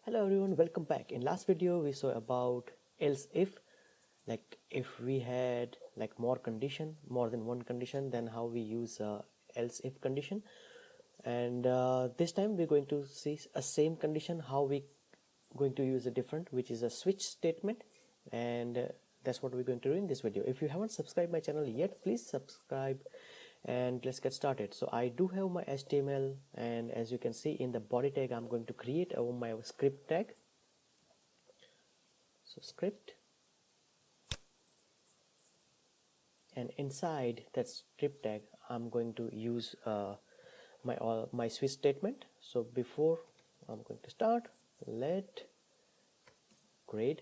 Hello everyone, welcome back. In last video we saw about else if, like if we had like more than one condition, then how we use else if condition. And this time we're going to see a same condition, how we going to use a different, which is a switch statement. And that's what we're going to do in this video. If you haven't subscribed my channel yet, please subscribe and let's get started. So I do have my HTML, and as you can see in the body tag, I'm going to create my script tag. So script, and inside that script tag I'm going to use my switch statement. So before I'm going to start, let grade,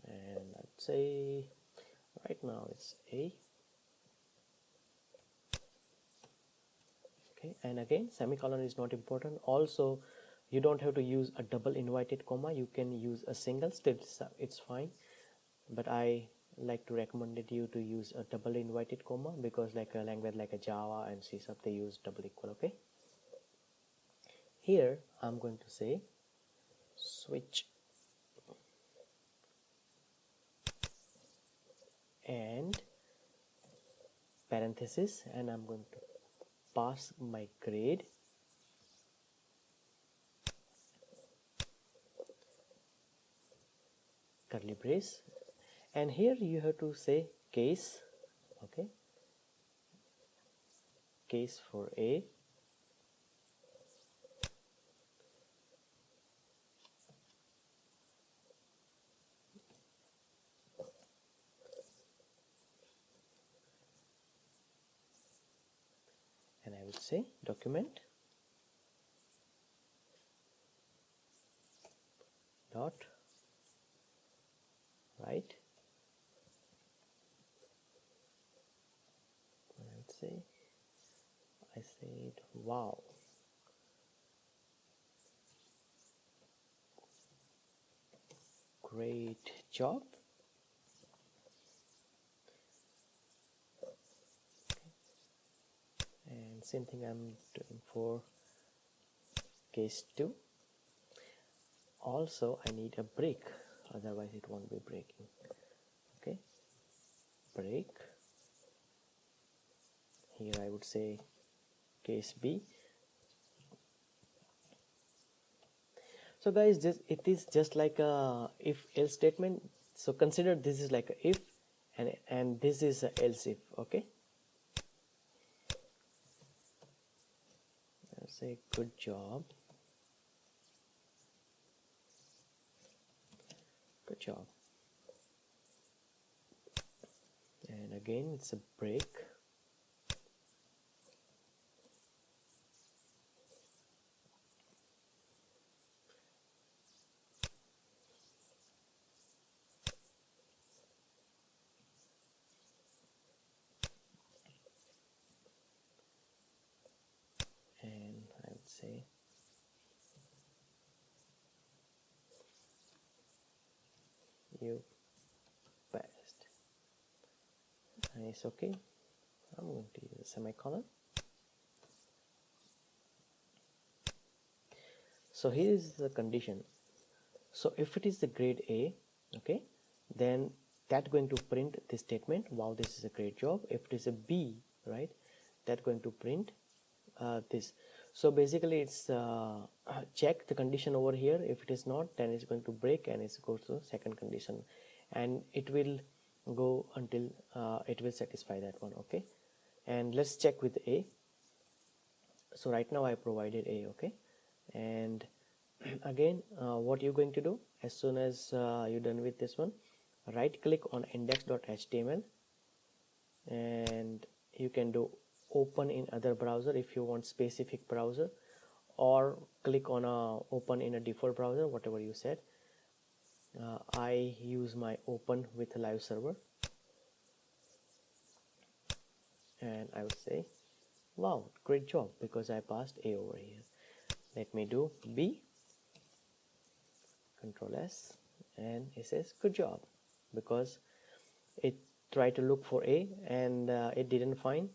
and let's say right now it's A. Okay, and again semicolon is not important. Also you don't have to use a double inverted comma, you can use a single, still it's fine, but I like to recommend you to use a double inverted comma because like a language like a Java and C#, they use double equal. Okay, here I'm going to say switch and parenthesis, and I'm going to pass my grade, curly brace, and here you have to say case. Okay, case for A, and I would say document dot write, and I would say, I said wow, great job. And same thing I'm doing for case 2. Also I need a break, otherwise it won't be breaking. Okay, break, here I would say case B. So guys, it is just like a if else statement. So consider this is like a if, and this is a else if. Okay, I'll say good job, good job, and again it's a break, and I would say you passed, and it's okay. I'm going to use a semicolon. So here is the condition. So if it is the grade A, okay, then that's going to print this statement, wow, this is a great job. If it is a B, right, that's going to print this. So basically it's check the condition over here. If it is not, then it's going to break and it goes to second condition, and it will go until it will satisfy that one. Okay, and let's check with A. So right now I provided A. Okay, and again what you're going to do, as soon as you're done with this one, right click on index.html, and you can do open in other browser if you want specific browser, or click on open in a default browser, whatever you said. I use my open with a live server, and I would say wow, great job, because I passed A over here. Let me do B, Control S, and it says good job, because it tried to look for A and it didn't find.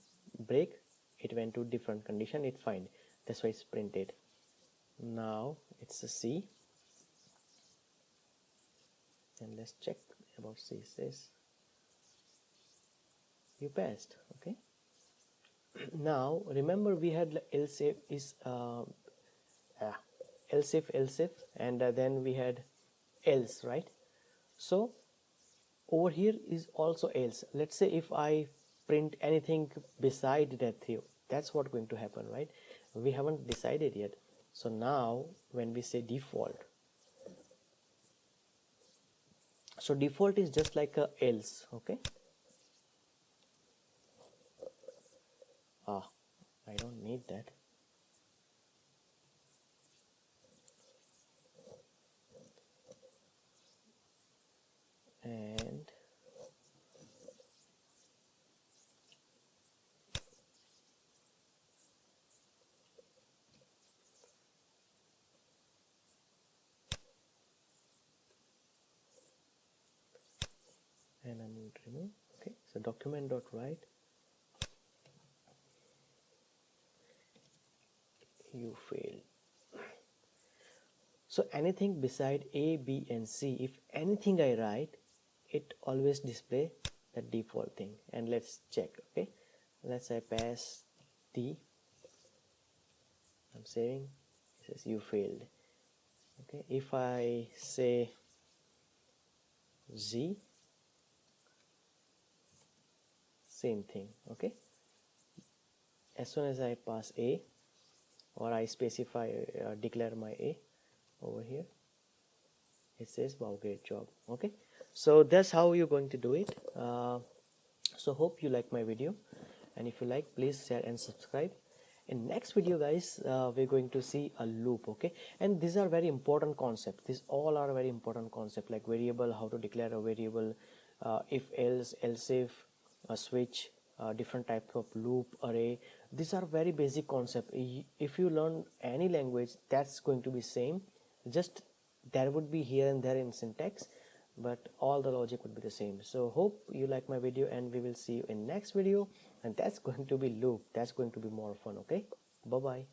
Break, it went to different condition, it find, that's why it's printed. Now it's a C, and let's check about C. It says you passed. Okay. Now remember we had else if is else if and then we had else, right? So over here is also else. Let's say if I print anything beside that 3, that's what going to happen, right? We haven't decided yet. So now when we say default, so default is just like a else. Okay. I don't need that. And I'm going to remove. Okay, so document.write you failed. So anything beside A, B and C, if anything I write, it always display the default thing. And let's check. Okay, let's say pass D, I'm saving, it says you failed. Okay, if I say Z, same thing. Okay, as soon as I pass A or I specify declare my A over here, it says wow, great job. Okay, so that's how you're going to do it. So hope you like my video, and if you like, please share and subscribe. In next video guys, we're going to see a loop. Okay, and these are very important concepts. These all are very important concepts, like variable, how to declare a variable, if else, else if, a switch, different types of loop, array. These are very basic concepts. If you learn any language, that's going to be same, just there would be here and there in syntax, but all the logic would be the same. So hope you like my video, and we will see you in next video, and that's going to be loop. That's going to be more fun. Okay, bye bye.